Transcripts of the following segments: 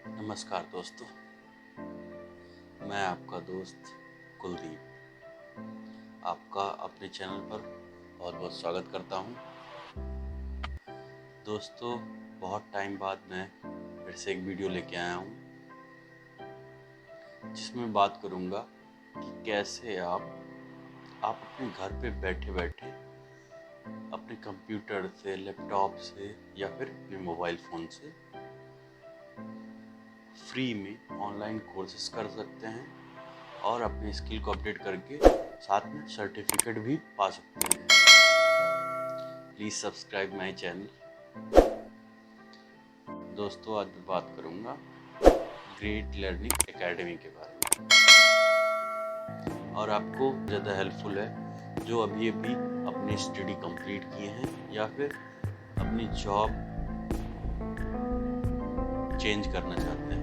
नमस्कार दोस्तों, मैं आपका दोस्त कुलदीप आपका अपने चैनल पर बहुत बहुत स्वागत करता हूं। दोस्तों, बहुत टाइम बाद मैं फिर से एक वीडियो लेके आया हूं जिसमें बात करूंगा कि कैसे आप अपने घर पे बैठे बैठे अपने कंप्यूटर से, लैपटॉप से या फिर अपने मोबाइल फ़ोन से फ्री में ऑनलाइन कोर्सेज कर सकते हैं और अपने स्किल को अपडेट करके साथ में सर्टिफिकेट भी पा सकते हैं। Please subscribe my channel. दोस्तों, आज मैं बात करूंगा ग्रेट लर्निंग एकेडमी के बारे में और आपको ज़्यादा हेल्पफुल है जो अभी अपनी स्टडी कंप्लीट किए हैं या फिर अपनी जॉब चेंज करना चाहते हैं।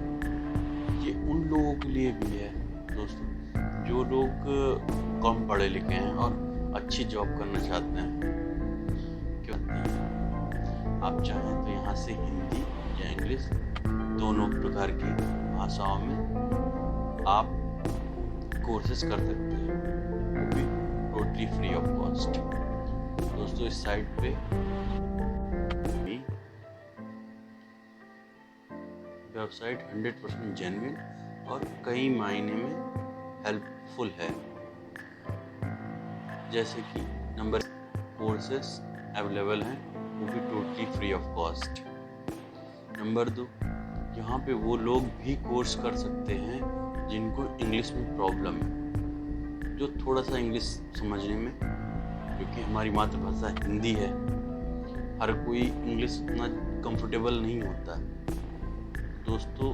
ये उन लोगों के लिए भी है दोस्तों जो लोग कम पढ़े लिखे हैं और अच्छी जॉब करना चाहते हैं। क्योंकि आप चाहें तो यहाँ से हिंदी या इंग्लिश दोनों प्रकार की भाषाओं में आप कोर्सेज कर सकते हैं, वो भी टोटली फ्री ऑफ कॉस्ट। दोस्तों, इस साइट पे वेबसाइट 100% जेन्युइन और कई मायने में हेल्पफुल है। जैसे कि नंबर कोर्सेस अवेलेबल हैं, वो भी totally free of cost. Number 2, यहाँ पे वो लोग भी कोर्स कर सकते हैं जिनको इंग्लिश में प्रॉब्लम है, जो थोड़ा सा इंग्लिश समझने में, क्योंकि हमारी मातृभाषा हिंदी है, हर कोई इंग्लिश उतना कंफर्टेबल नहीं होता है। दोस्तों,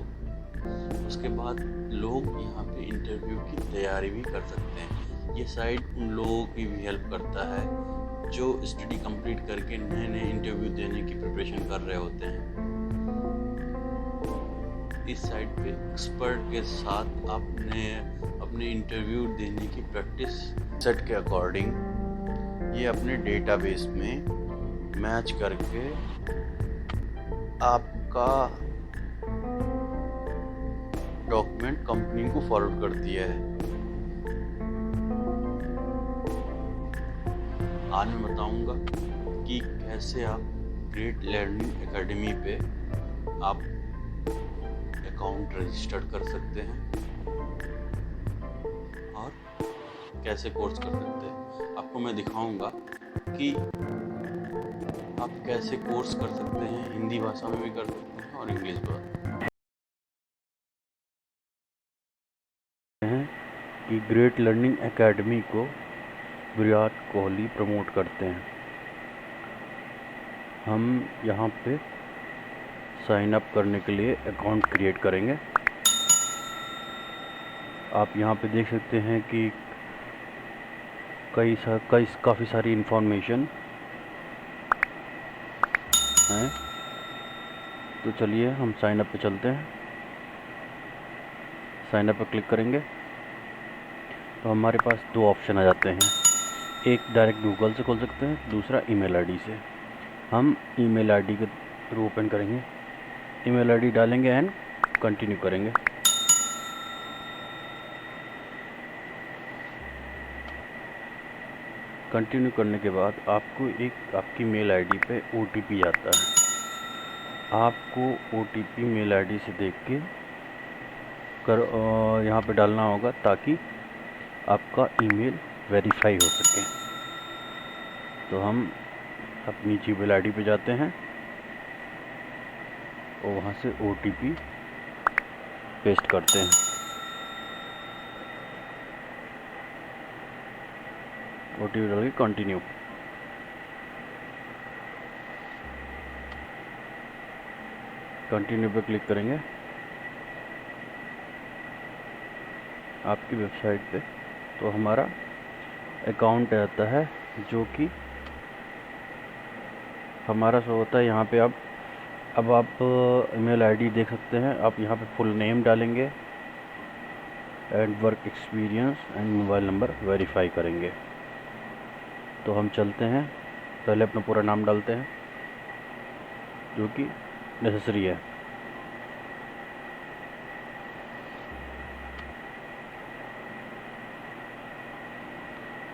उसके बाद लोग यहाँ पे इंटरव्यू की तैयारी भी कर सकते हैं। ये साइट उन लोगों की भी हेल्प करता है जो स्टडी कंप्लीट करके नए नए इंटरव्यू देने की प्रिपरेशन कर रहे होते हैं। इस साइट पे एक्सपर्ट के साथ अपने इंटरव्यू देने की प्रैक्टिस सेट के अकॉर्डिंग ये अपने डेटाबेस में मैच करके आपका डॉक्यूमेंट कंपनी को फॉरवर्ड कर दिया है। आज मैं बताऊंगा कि कैसे आप ग्रेट लर्निंग एकेडमी पे आप अकाउंट रजिस्टर कर सकते हैं और कैसे कोर्स कर सकते हैं। आपको मैं दिखाऊंगा कि आप कैसे कोर्स कर सकते हैं, हिंदी भाषा में भी कर सकते हैं और इंग्लिश भाषा हैं कि ग्रेट लर्निंग एकेडमी को विराट कोहली प्रमोट करते हैं। हम यहाँ पे साइन अप करने के लिए अकाउंट क्रिएट करेंगे। आप यहाँ पे देख सकते हैं कि काफ़ी सारी इन्फॉर्मेशन है। तो चलिए हम साइन अप पे चलते हैं। साइन अप पर क्लिक करेंगे तो हमारे पास दो ऑप्शन आ जाते हैं। एक डायरेक्ट गूगल से खोल सकते हैं, दूसरा ईमेल आईडी से। हम ईमेल आईडी के थ्रू ओपन करेंगे, ईमेल आईडी डालेंगे एंड कंटिन्यू करेंगे। कंटिन्यू करने के बाद आपको आपकी मेल आईडी पे ओटीपी आता है। आपको ओटीपी मेल आईडी से देख के यहाँ पे डालना होगा ताकि आपका ईमेल वेरीफाई हो सके। तो हम अपनी जीमेल आईडी पे जाते हैं और वहाँ से ओटीपी पेस्ट करते हैं। ओटीपी डाल के कंटिन्यू। कंटिन्यू पे क्लिक करेंगे आपकी वेबसाइट पे, तो हमारा अकाउंट आता है जो कि हमारा शो होता है। यहाँ पे अब आप ईमेल आईडी देख सकते हैं। आप यहाँ पे फुल नेम डालेंगे and work experience and mobile number verify करेंगे। तो हम चलते हैं, पहले अपना पूरा नाम डालते हैं जो कि नेसेसरी है।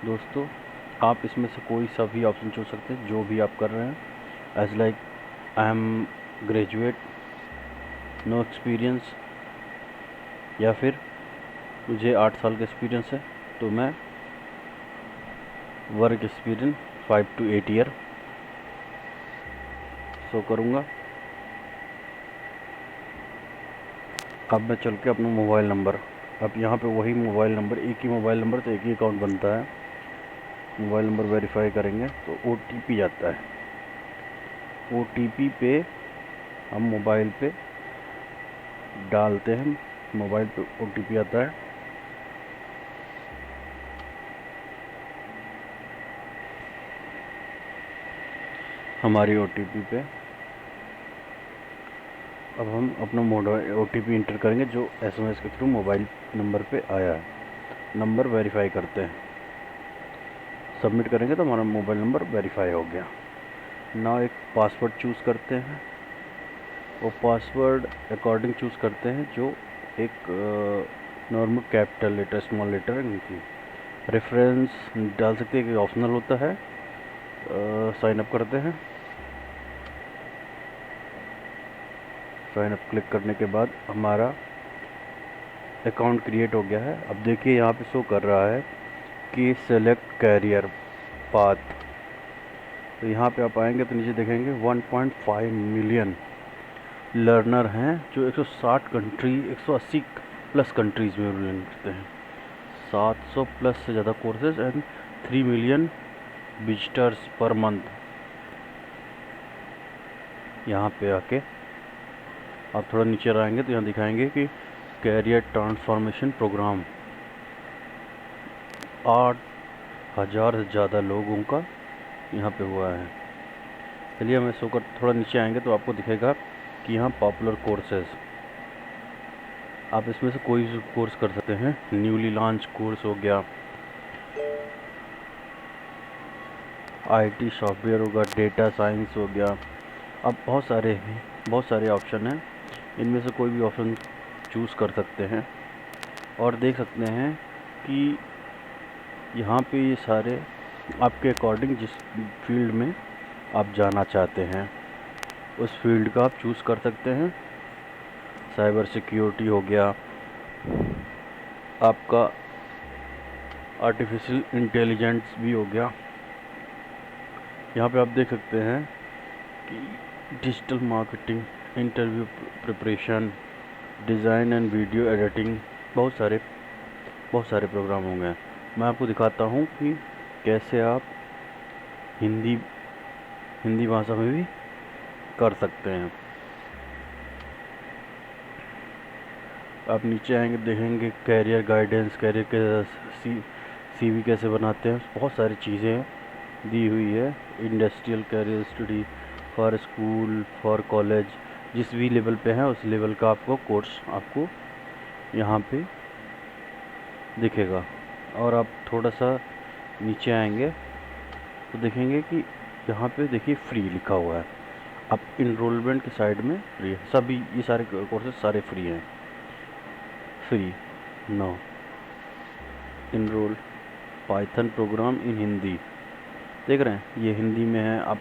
दोस्तों आप इसमें से कोई सा भी ऑप्शन चुन सकते हैं जो भी आप कर रहे हैं। As like I am graduate, no experience, या फिर मुझे 8 साल का एक्सपीरियंस है तो मैं work experience 5 to 8 year show करूँगा। अब मैं चल के अपना मोबाइल नंबर, अब यहाँ पे वही मोबाइल नंबर, एक ही मोबाइल नंबर तो एक ही अकाउंट बनता है। मोबाइल नंबर वेरीफाई करेंगे तो OTP आता है। OTP पे हम मोबाइल पे डालते हैं, मोबाइल पे OTP आता है। हमारी OTP पे अब हम अपना OTP इंटर करेंगे जो SMS के थ्रू मोबाइल नंबर पे आया है। नंबर वेरीफाई करते हैं, सबमिट करेंगे तो हमारा मोबाइल नंबर वेरीफाई हो गया। ना एक पासवर्ड चूज़ करते हैं, वो पासवर्ड अकॉर्डिंग चूज़ करते हैं जो एक normal capital letter, small letter की रेफरेंस डाल सकते हैं कि ऑप्शनल होता है। साइन अप करते हैं। साइन अप क्लिक करने के बाद हमारा अकाउंट क्रिएट हो गया है। अब देखिए यहाँ पे शो कर रहा है कि सेलेक्ट कैरियर पाथ। तो यहाँ पे आप आएंगे तो नीचे देखेंगे 1.5 मिलियन लर्नर हैं जो 160 कंट्री, 180 प्लस कंट्रीज़ में लर्न करते हैं। 700 प्लस से ज़्यादा courses and 3 million visitors per month. यहाँ पे आके आप थोड़ा नीचे आएंगे तो यहाँ दिखाएंगे कि कैरियर ट्रांसफॉर्मेशन प्रोग्राम 8,000 से ज़्यादा लोगों का यहाँ पे हुआ है। चलिए मैं शो कर थोड़ा नीचे आएंगे तो आपको दिखेगा कि यहाँ पॉपुलर कोर्सेज, आप इसमें से कोई भी कोर्स कर सकते हैं। न्यूली लॉन्च कोर्स हो गया, IT सॉफ्टवेयर होगा, डेटा साइंस हो गया। अब बहुत सारे ऑप्शन हैं, इनमें से कोई भी ऑप्शन चूज़ कर सकते हैं और देख सकते हैं कि यहाँ पे ये सारे आपके अकॉर्डिंग जिस फील्ड में आप जाना चाहते हैं उस फील्ड का आप चूज़ कर सकते हैं। साइबर सिक्योरिटी हो गया, आपका आर्टिफिशियल इंटेलिजेंस भी हो गया। यहाँ पे आप देख सकते हैं कि digital marketing, interview preparation, design and video editing, बहुत सारे प्रोग्राम होंगे। मैं आपको दिखाता हूँ कि कैसे आप हिंदी भाषा में भी कर सकते हैं। आप नीचे आएंगे देखेंगे कैरियर गाइडेंस, कैरियर के CV कैसे बनाते हैं, बहुत सारी चीज़ें दी हुई है। Industrial career study for school, for college, जिस भी लेवल पे है उस लेवल का आपको कोर्स आपको यहाँ पे दिखेगा। और आप थोड़ा सा नीचे आएंगे तो देखेंगे कि यहाँ पे देखिए फ्री लिखा हुआ है। अब इनरोलमेंट के साइड में फ्री है, सभी ये सारे कोर्सेज सारे फ्री हैं। Free no enrol Python program in Hindi, देख रहे हैं ये हिंदी में है। आप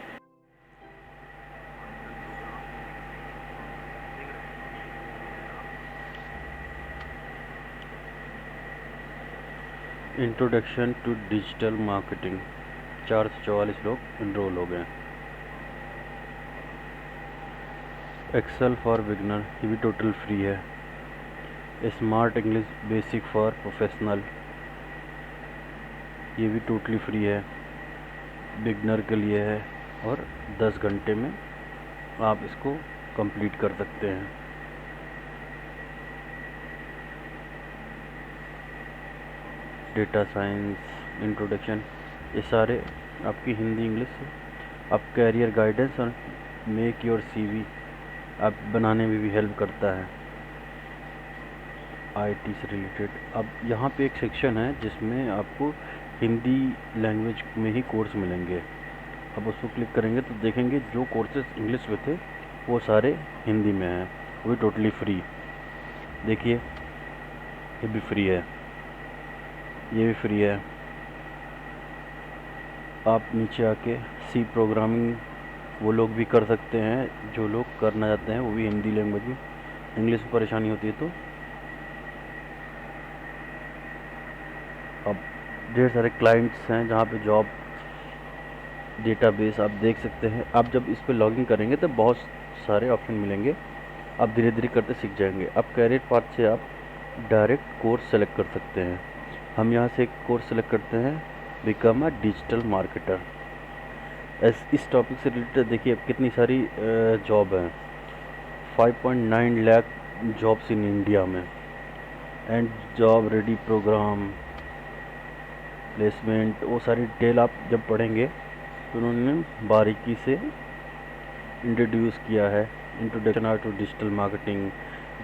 इंट्रोडक्शन टू डिजिटल मार्केटिंग, 444 लोग इनरोल हो गए। एक्सेल फॉर बिगनर, ये भी टोटल फ्री है। Smart English basic for professional, ये भी टोटली फ्री है, बिगनर के लिए है और 10 घंटे में आप इसको कंप्लीट कर सकते हैं। डेटा साइंस इंट्रोडक्शन, ये सारे आपकी हिंदी इंग्लिश आप कैरियर गाइडेंस और मेक योर CV आप बनाने में भी हेल्प करता है, IT से रिलेटेड। अब यहाँ पे एक सेक्शन है जिसमें आपको हिंदी लैंग्वेज में ही कोर्स मिलेंगे। अब उसको क्लिक करेंगे तो देखेंगे जो कोर्सेज इंग्लिश में थे वो सारे हिंदी में हैं, वो भी टोटली फ्री। देखिए ये भी फ्री है, ये भी फ्री है, आप नीचे आके सी प्रोग्रामिंग वो लोग भी कर सकते हैं जो लोग करना चाहते हैं, वो भी हिंदी लैंग्वेज में। इंग्लिश में परेशानी होती है तो अब ढेर सारे क्लाइंट्स हैं जहाँ पे जॉब डेटाबेस आप देख सकते हैं। आप जब इस पे लॉगिन करेंगे तो बहुत सारे ऑप्शन मिलेंगे, आप धीरे धीरे करते सीख जाएंगे। अब कैरियर पाथ से आप डायरेक्ट कोर्स सेलेक्ट कर सकते हैं। हम यहाँ से एक कोर्स सेलेक्ट करते हैं, बिकम अ डिजिटल मार्केटर। इस टॉपिक से रिलेटेड देखिए अब कितनी सारी जॉब हैं, 5.9 लाख जॉब्स इन इंडिया में, and job ready programme, placement, वो सारी डिटेल आप जब पढ़ेंगे तो उन्होंने बारीकी से इंट्रोड्यूस किया है। इंट्रोडक्शन टू डिजिटल मार्केटिंग,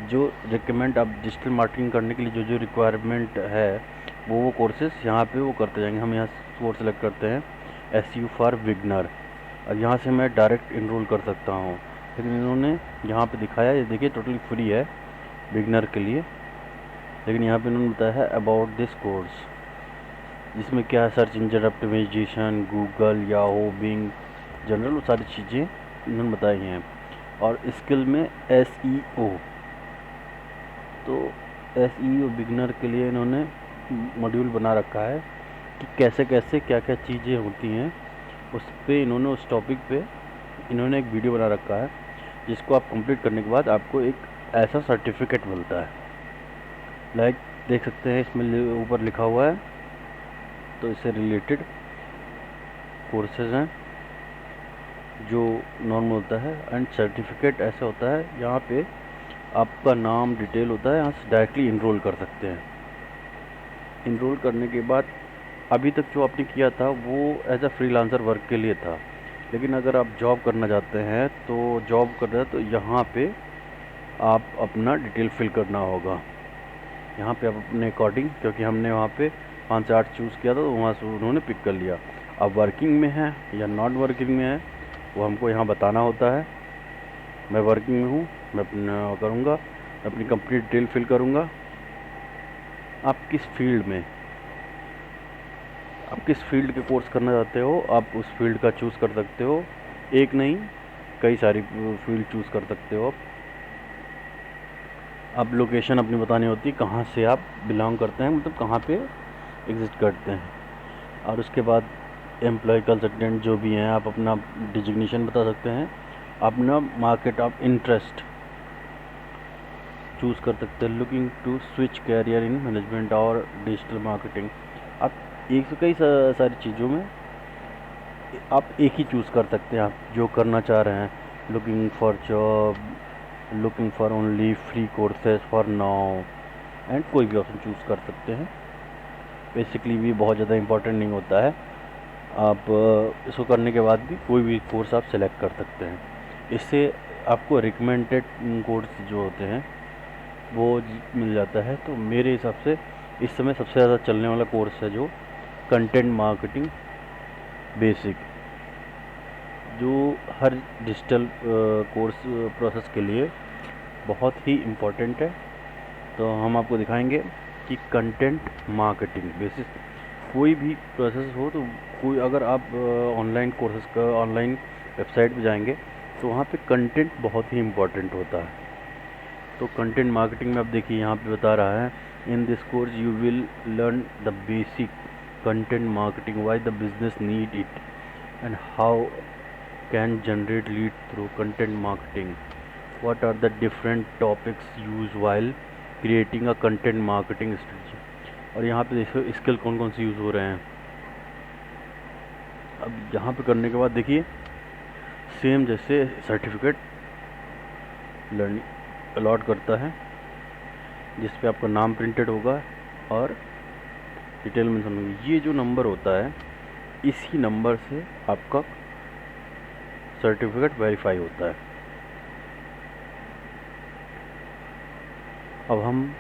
जो रिकमेंड आप डिजिटल मार्केटिंग करने के लिए जो जो रिक्वायरमेंट है वो कोर्सेज यहाँ पे वो करते जाएंगे। हम यहाँ कोर्स सेलेक्ट करते हैं SEO फॉर बिगनर। अब यहाँ से मैं डायरेक्ट इनरोल कर सकता हूँ, लेकिन इन्होंने यहाँ पे दिखाया, ये देखिए टोटली फ्री है बिगनर के लिए, लेकिन यहाँ पे इन्होंने बताया है अबाउट दिस कोर्स, जिसमें क्या है search engine optimisation, Google, Yahoo, Bing, general, वो सारी चीज़ें इन्होंने बताई हैं। और स्किल में SEO, तो SEO बिगनर के लिए इन्होंने मॉड्यूल बना रखा है कि कैसे कैसे क्या क्या चीज़ें होती हैं। उस पे इन्होंने उस टॉपिक पे इन्होंने एक वीडियो बना रखा है, जिसको आप कंप्लीट करने के बाद आपको एक ऐसा सर्टिफिकेट मिलता है। लाइक देख सकते हैं इसमें ऊपर लिखा हुआ है, तो इससे रिलेटेड कोर्सेज हैं जो नॉर्मल होता है। एंड सर्टिफिकेट ऐसा होता है, यहाँ पे आपका नाम डिटेल होता है, यहाँ से डायरेक्टली इनरोल कर सकते हैं। इनरोल करने के बाद अभी तक जो आपने किया था वो एज अ फ्रीलांसर वर्क के लिए था, लेकिन अगर आप जॉब करना चाहते हैं तो जॉब कर रहे हैं तो यहाँ पे आप अपना डिटेल फिल करना होगा। यहाँ पे आप अपने अकॉर्डिंग, क्योंकि हमने वहाँ पे 5 से 8 चूज़ किया था तो वहाँ से उन्होंने पिक कर लिया। अब वर्किंग में है या नॉट वर्किंग में है वो हमको यहाँ बताना होता है। मैं वर्किंग में हूँ, मैं अपना करूँगा, अपनी कंप्लीट डिटेल फिल करूँगा। आप किस फील्ड के कोर्स करना चाहते हो, आप उस फील्ड का चूज़ कर सकते हो। एक नहीं, कई सारी फील्ड चूज़ कर सकते हो। आप लोकेशन अपनी बतानी होती है, कहाँ से आप बिलोंग करते हैं, मतलब कहाँ पे एग्जिस्ट करते हैं। और उसके बाद एम्प्लॉय कंसल्टेंट जो भी हैं, आप अपना डिजिग्नेशन बता सकते हैं, अपना मार्केट ऑफ इंटरेस्ट चूज़ कर सकते हैं। Looking to switch career in management और डिजिटल मार्केटिंग। आप एक से कई सारी चीज़ों में आप एक ही चूज़ कर सकते हैं, आप जो करना चाह रहे हैं। Looking for job, looking for only free courses for now, and कोई भी ऑप्शन चूज़ कर सकते हैं। बेसिकली भी बहुत ज़्यादा इम्पोर्टेंट नहीं होता है, आप इसको करने के बाद भी कोई भी कोर्स आप सेलेक्ट कर सकते हैं। इससे आपको रिकमेंडेड कोर्स जो होते हैं वो मिल जाता है। तो मेरे हिसाब से इस समय सबसे ज़्यादा चलने वाला कोर्स है जो कंटेंट मार्केटिंग बेसिक, जो हर डिजिटल कोर्स प्रोसेस के लिए बहुत ही इम्पोर्टेंट है। तो हम आपको दिखाएंगे कि कंटेंट मार्केटिंग बेसिस कोई भी प्रोसेस हो, तो कोई अगर आप ऑनलाइन कोर्सेज का ऑनलाइन वेबसाइट पे जाएंगे तो वहाँ पे कंटेंट बहुत ही इम्पोर्टेंट होता है। तो कंटेंट मार्केटिंग में आप देखिए यहाँ पे बता रहा है, in this course you will learn the basic content marketing, why the business need it and how can generate lead through content marketing, what are the different topics use while creating a content marketing strategy. और यहाँ पे देखो skill कौन कौन से use हो रहे हैं। अब यहाँ पे करने के बाद देखिए सेम जैसे सर्टिफिकेट लर्निंग अलॉट करता है, जिस पे आपका नाम प्रिंटेड होगा और डिटेल मेंशन होगी। ये जो नंबर होता है इसी नंबर से आपका सर्टिफिकेट वेरीफाई होता है। अब हम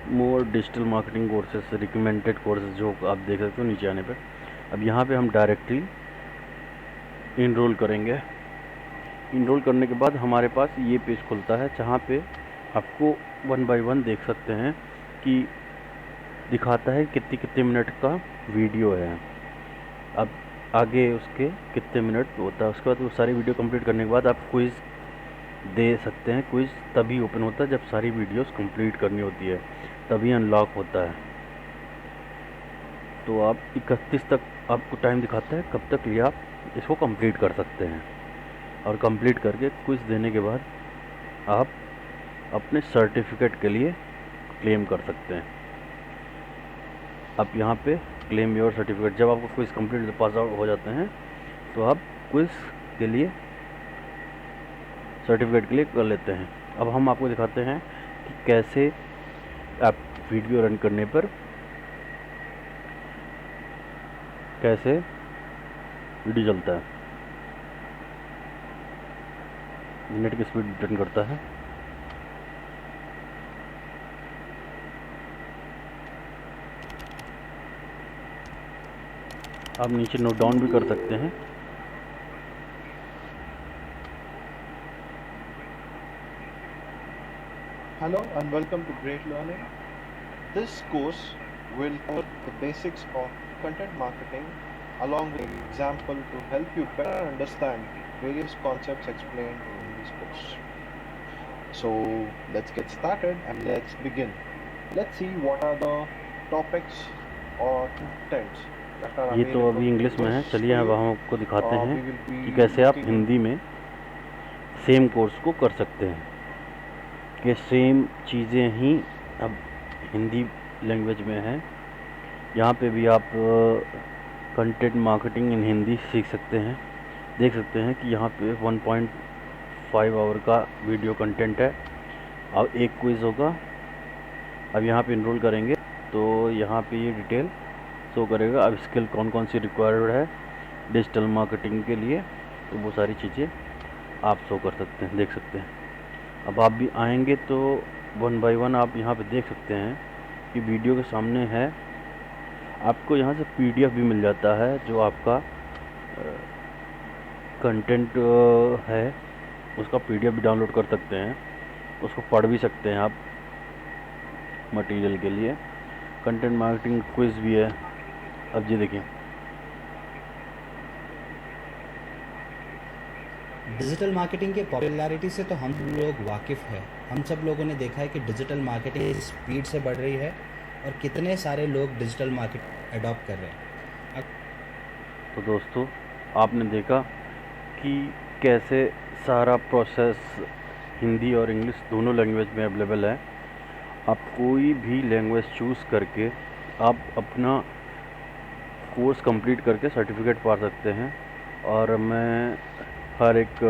मोर digital marketing courses, recommended courses जो आप देख सकते हो नीचे आने पर। अब यहाँ पे हम डायरेक्टली इनरोल करेंगे। इनरोल करने के बाद हमारे पास ये पेज खुलता है, जहाँ पे आपको 1 बाय 1 देख सकते हैं कि दिखाता है कितने कितने मिनट का वीडियो है। अब आगे उसके कितने मिनट होता है, उसके बाद वो सारी वीडियो कंप्लीट करने के बाद आप क्विज़ दे सकते हैं। क्विज़ तभी ओपन होता है जब सारी वीडियोस कंप्लीट करनी होती है, तभी अनलॉक होता है। तो आप 31 तक आपको टाइम दिखाता है कब तक लिए आप इसको कंप्लीट कर सकते हैं, और कंप्लीट करके क्विज़ देने के बाद आप अपने सर्टिफिकेट के लिए क्लेम कर सकते हैं। आप यहाँ पे क्लेम योर सर्टिफिकेट, जब आपको क्विज़ कंप्लीट पास आउट हो जाते हैं तो आप क्विज़ के लिए सर्टिफिकेट के लिए कर लेते हैं। अब हम आपको दिखाते हैं कि कैसे आप वीडियो रन करने पर कैसे वीडियो चलता है। नेट की स्पीड रिटर्न करता है। आप नीचे नोट डाउन भी कर सकते हैं। Hello and welcome to Great Learning. This course will cover the basics of content marketing along with an example to help you better understand various concepts explained in this course. So let's get started and let's begin. Let's see what are the topics or contents that are ये तो available अभी English में है। course चलिए for अब you. हम आपको दिखाते हैं We will be कि कैसे आप looking हिंदी में सेम कोर्स को कर सकते हैं, कि सेम चीज़ें ही अब हिंदी लैंग्वेज में हैं। यहाँ पे भी आप कंटेंट मार्केटिंग इन हिंदी सीख सकते हैं। देख सकते हैं कि यहाँ पे 1.5 आवर का वीडियो कंटेंट है। अब एक क्विज़ होगा। अब यहाँ पे इनरोल करेंगे तो यहाँ पे ये डिटेल शो करेगा। अब स्किल कौन कौन सी रिक्वायर्ड है डिजिटल मार्केटिंग के लिए, तो वो सारी चीज़ें आप शो कर सकते हैं, देख सकते हैं। अब आप भी आएंगे तो 1 बाय 1 आप यहाँ पे देख सकते हैं कि वीडियो के सामने है। आपको यहाँ से PDF भी मिल जाता है, जो आपका कंटेंट है उसका PDF भी डाउनलोड कर सकते हैं, उसको पढ़ भी सकते हैं आप मटेरियल के लिए। कंटेंट मार्केटिंग क्विज़ भी है। अब ये देखिए, डिजिटल मार्केटिंग के पॉपुलैरिटी से तो हम लोग वाकिफ़ है। हम सब लोगों ने देखा है कि डिजिटल मार्केटिंग स्पीड से बढ़ रही है और कितने सारे लोग डिजिटल मार्केट अडॉप्ट कर रहे हैं। तो दोस्तों आपने देखा कि कैसे सारा प्रोसेस हिंदी और इंग्लिश दोनों लैंग्वेज में अवेलेबल है। आप कोई भी लैंग्वेज चूज़ करके आप अपना कोर्स कंप्लीट करके सर्टिफिकेट पा सकते हैं। और मैं हर एक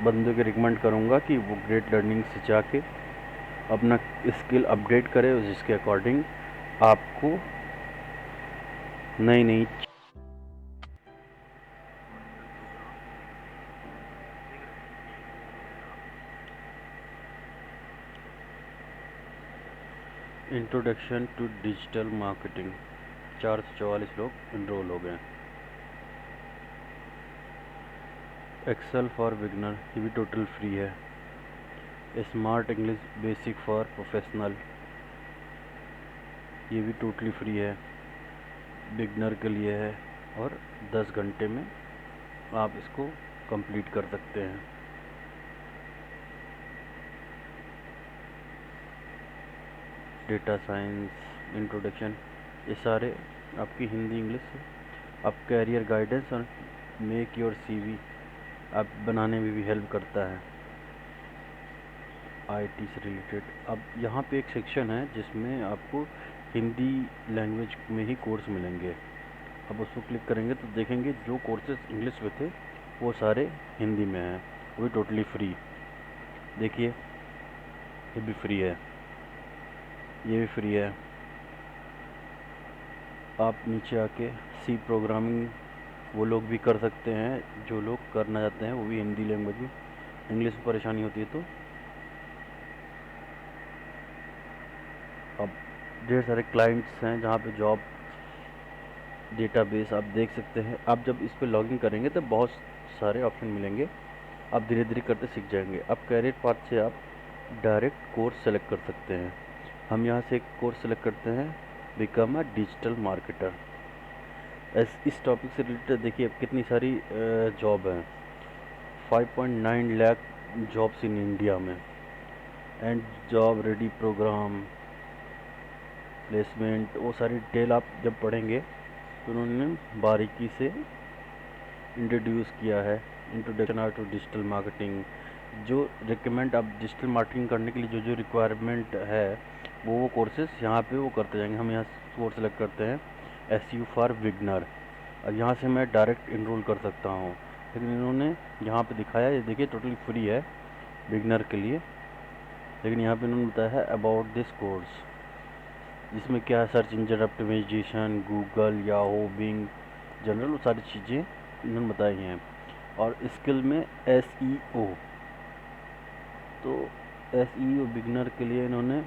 बंदे को रिकमेंड करूँगा कि वो ग्रेट लर्निंग से जाके अपना स्किल अपडेट करे, जिसके अकॉर्डिंग आपको नई नई इंट्रोडक्शन टू डिजिटल मार्केटिंग 444 लोग इनरोल हो गए। एक्सेल फॉर बिगनर ये भी टोटल फ्री है। Smart English basic for professional ये भी टोटली फ्री है, बिगनर के लिए है, और 10 घंटे में आप इसको कंप्लीट कर सकते हैं। डेटा साइंस इंट्रोडक्शन ये सारे आपकी हिंदी इंग्लिश आप कैरियर गाइडेंस और मेक योर CV आप बनाने में भी हेल्प करता है, IT से रिलेटेड। अब यहाँ पे एक सेक्शन है जिसमें आपको हिंदी लैंग्वेज में ही कोर्स मिलेंगे। अब उसको क्लिक करेंगे तो देखेंगे जो कोर्सेज इंग्लिश में थे वो सारे हिंदी में हैं, वो भी टोटली फ्री। देखिए ये भी फ्री है, ये भी फ्री है। आप नीचे आके C प्रोग्रामिंग वो लोग भी कर सकते हैं जो लोग करना चाहते हैं, वो भी हिंदी लैंग्वेज में। इंग्लिश में परेशानी होती है तो अब ढेर सारे क्लाइंट्स हैं जहाँ पे जॉब डेटाबेस आप देख सकते हैं। आप जब इस पर लॉगिन करेंगे तो बहुत सारे ऑप्शन मिलेंगे, आप धीरे धीरे करते सीख जाएंगे। अब कैरियर पाथ से आप डायरेक्ट कोर्स सेलेक्ट कर सकते हैं। हम यहाँ से एक कोर्स सेलेक्ट करते हैं, बिकम अ डिजिटल मार्केटर। इस टॉपिक से रिलेटेड देखिए अब कितनी सारी जॉब हैं। 5.9 लाख जॉब्स इन इंडिया में, and job ready programme, placement, वो सारी डिटेल आप जब पढ़ेंगे तो उन्होंने बारीकी से इंट्रोड्यूस किया है। Introduction are to digital marketing, जो रिकमेंड आप डिजिटल मार्केटिंग करने के लिए जो जो रिक्वायरमेंट है वो कोर्सेज यहाँ पे वो करते जाएंगे। हम यहाँ कोर्स सेलेक्ट करते हैं SEO फॉर बिगनर, और यहाँ से मैं डायरेक्ट इनरोल कर सकता हूँ। लेकिन इन्होंने यहाँ पे दिखाया, ये देखिए टोटली फ्री है बिगनर के लिए, लेकिन यहाँ पे इन्होंने बताया है अबाउट दिस कोर्स, जिसमें क्या है search engine optimisation, Google, Yahoo, Bing, general, वो सारी चीज़ें इन्होंने बताई हैं। और स्किल में SEO, तो SEO बिगनर के लिए इन्होंने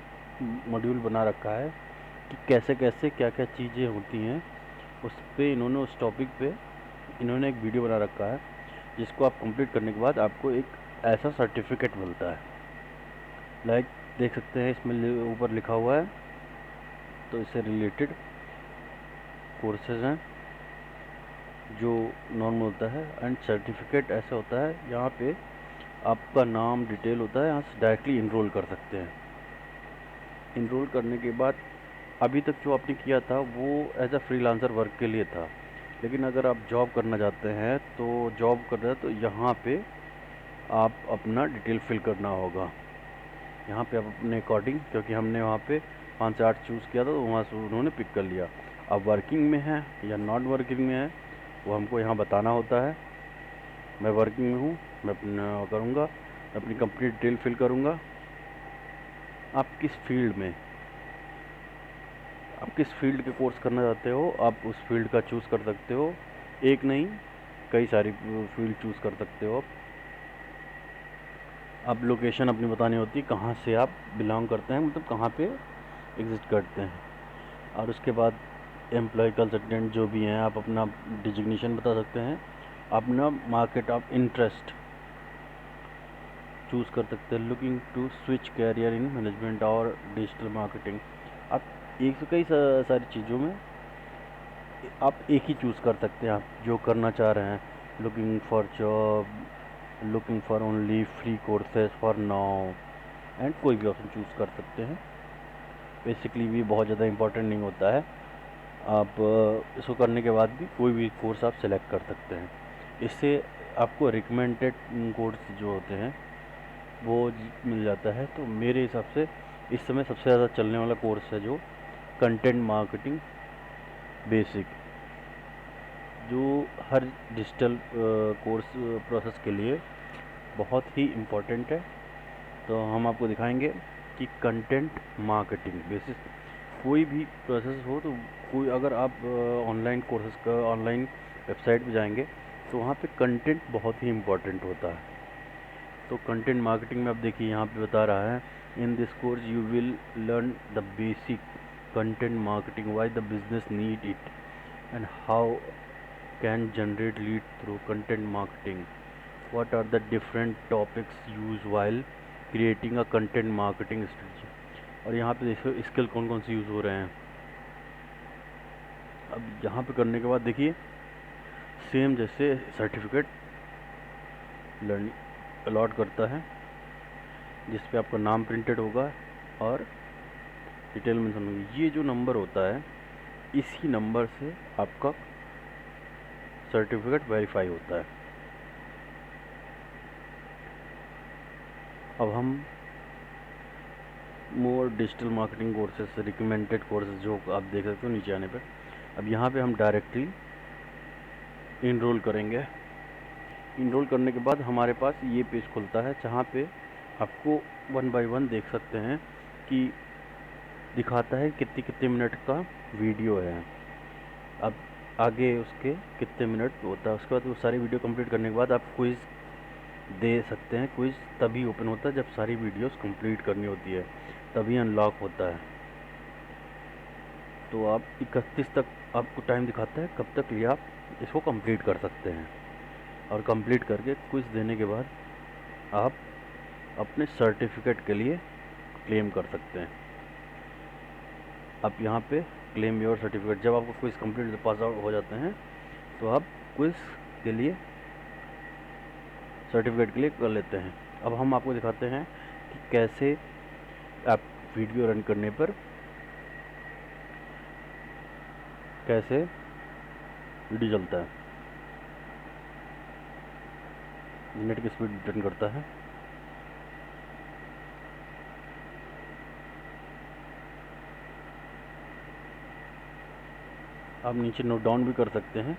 मॉड्यूल बना रखा है कि कैसे कैसे क्या क्या चीज़ें होती हैं। उस पे इन्होंने उस टॉपिक पे इन्होंने एक वीडियो बना रखा है, जिसको आप कंप्लीट करने के बाद आपको एक ऐसा सर्टिफिकेट मिलता है। लाइक देख सकते हैं इसमें ऊपर लिखा हुआ है, तो इससे रिलेटेड कोर्सेज हैं जो नॉर्मल होता है। एंड सर्टिफिकेट ऐसा होता है, यहाँ पे आपका नाम डिटेल होता है, यहाँ से डायरेक्टली इनरोल कर सकते हैं। इनरोल करने के बाद अभी तक जो आपने किया था वो एज अ फ्रीलांसर वर्क के लिए था, लेकिन अगर आप जॉब करना चाहते हैं तो जॉब कर रहे हैं तो यहाँ पे आप अपना डिटेल फिल करना होगा। यहाँ पे आप अपने अकॉर्डिंग, क्योंकि हमने वहाँ पे 5 से 8 चूज़ किया था तो वहाँ से उन्होंने पिक कर लिया। अब वर्किंग में है या नॉट वर्किंग में है वो हमको यहाँ बताना होता है। मैं वर्किंग में हूँ, मैं अपना करूँगा, अपनी कंप्लीट डिटेल फिल करूँगा। आप किस फील्ड के कोर्स करना चाहते हो आप उस फील्ड का चूज़ कर सकते हो। एक नहीं, कई सारी फील्ड चूज़ कर सकते हो। आप लोकेशन अपनी बतानी होती है, कहाँ से आप बिलोंग करते हैं, मतलब कहाँ पे एग्जिस्ट करते हैं। और उसके बाद एम्प्लॉय कंसल्टेंट जो भी हैं, आप अपना डिजिग्नेशन बता सकते हैं, अपना मार्केट ऑफ इंटरेस्ट चूज़ कर सकते हैं। Looking to switch career in management और डिजिटल मार्केटिंग। आप एक से कई सारी चीज़ों में आप एक ही चूज़ कर सकते हैं, आप जो करना चाह रहे हैं। Looking for job, looking for only free courses for now, and कोई भी ऑप्शन चूज़ कर सकते हैं। बेसिकली भी बहुत ज़्यादा इम्पोर्टेंट नहीं होता है, आप इसको करने के बाद भी कोई भी कोर्स आप सेलेक्ट कर सकते हैं। इससे आपको रिकमेंडेड कोर्स जो होते हैं वो मिल जाता है। तो मेरे हिसाब से इस समय सबसे ज़्यादा चलने वाला कोर्स है जो कंटेंट मार्केटिंग बेसिक, जो हर डिजिटल कोर्स प्रोसेस के लिए बहुत ही इम्पोर्टेंट है। तो हम आपको दिखाएंगे कि कंटेंट मार्केटिंग बेसिस कोई भी प्रोसेस हो, तो कोई अगर आप ऑनलाइन कोर्सेज का ऑनलाइन वेबसाइट पे जाएंगे तो वहाँ पे कंटेंट बहुत ही इम्पोर्टेंट होता है। तो कंटेंट मार्केटिंग में आप देखिए यहाँ पे बता रहा है, in this course you will learn the basic content marketing, why the business need it, and how can generate lead through content marketing, what are the different topics used while creating a content marketing strategy। और यहाँ पे देखो skill कौन कौन से use हो रहे हैं। अब यहाँ पे करने के बाद देखिए सेम जैसे सर्टिफिकेट लर्निंग अलॉट करता है, जिस पे आपका नाम प्रिंटेड होगा और डिटेल मेंशन होगी। ये जो नंबर होता है इसी नंबर से आपका सर्टिफिकेट वेरीफाई होता है। अब हम मोर digital marketing courses, recommended courses जो आप देख सकते हो नीचे आने पर। अब यहाँ पे हम डायरेक्टली इनरोल करेंगे। इनरोल करने के बाद हमारे पास ये पेज खुलता है, जहाँ पे आपको 1 बाय 1 देख सकते हैं कि दिखाता है कितने कितने मिनट का वीडियो है। अब आगे उसके कितने मिनट होता है, उसके बाद वो सारी वीडियो कंप्लीट करने के बाद आप क्विज़ दे सकते हैं। क्विज़ तभी ओपन होता है जब सारी वीडियोस कंप्लीट करनी होती है, तभी अनलॉक होता है। तो आप 31 तक आपको टाइम दिखाता है, कब तक लिए आप इसको कंप्लीट कर सकते हैं। और कंप्लीट करके क्विज़ देने के बाद आप अपने सर्टिफिकेट के लिए क्लेम कर सकते हैं। आप यहाँ पे क्लेम योर सर्टिफिकेट। जब आपको क्विज़ कंप्लीट पास आउट हो जाते हैं तो आप क्विज़ के लिए सर्टिफिकेट के लिए कर लेते हैं। अब हम आपको दिखाते हैं कि कैसे आप वीडियो रन करने पर कैसे वीडियो चलता है। नेट की स्पीड रिटर्न करता है। आप नीचे नोट डाउन भी कर सकते हैं।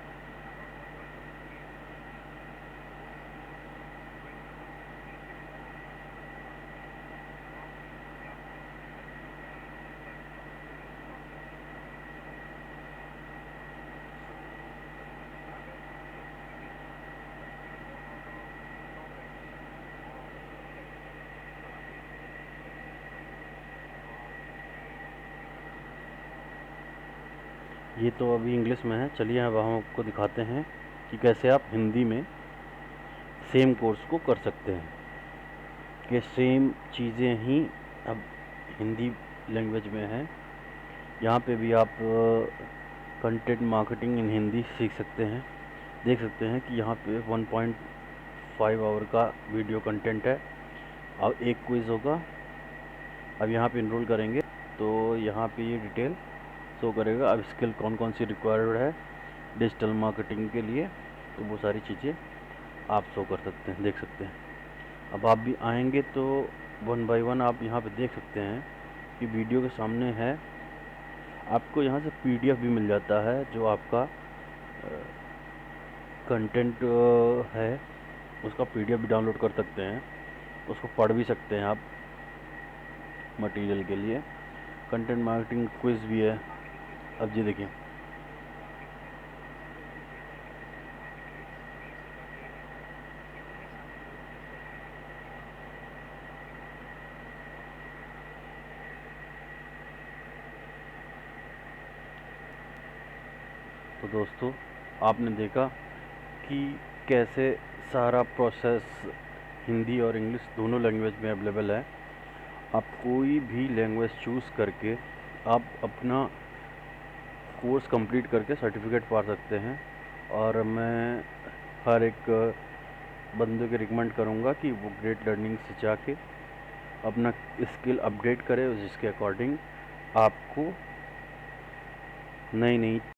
ये तो अभी इंग्लिश में है। चलिए अब हम आपको दिखाते हैं कि कैसे आप हिंदी में सेम कोर्स को कर सकते हैं, कि सेम चीज़ें ही अब हिंदी लैंग्वेज में है। यहाँ पे भी आप कंटेंट मार्केटिंग इन हिंदी सीख सकते हैं। देख सकते हैं कि यहाँ पे 1.5 आवर का वीडियो कंटेंट है। अब एक क्विज़ होगा। अब यहाँ पे इनरोल करेंगे तो यहाँ पे ये डिटेल शो करेगा। अब स्किल कौन कौन सी रिक्वायर्ड है डिजिटल मार्केटिंग के लिए, तो वो सारी चीज़ें आप शो कर सकते हैं, देख सकते हैं। अब आप भी आएंगे तो 1 बाय 1 आप यहाँ पे देख सकते हैं कि वीडियो के सामने है। आपको यहाँ से PDF भी मिल जाता है, जो आपका कंटेंट है उसका PDF भी डाउनलोड कर सकते हैं, उसको पढ़ भी सकते हैं आप मटेरियल के लिए। कंटेंट मार्केटिंग क्विज़ भी है। अब जी देखिए, तो दोस्तों आपने देखा कि कैसे सारा प्रोसेस हिंदी और इंग्लिश दोनों लैंग्वेज में अवेलेबल है। आप कोई भी लैंग्वेज चूज़ करके आप अपना कोर्स कंप्लीट करके सर्टिफिकेट पा सकते हैं। और मैं हर एक बंदे को रिकमेंड करूँगा कि वो ग्रेट लर्निंग से जाके अपना स्किल अपडेट करे, जिसके अकॉर्डिंग आपको नई नई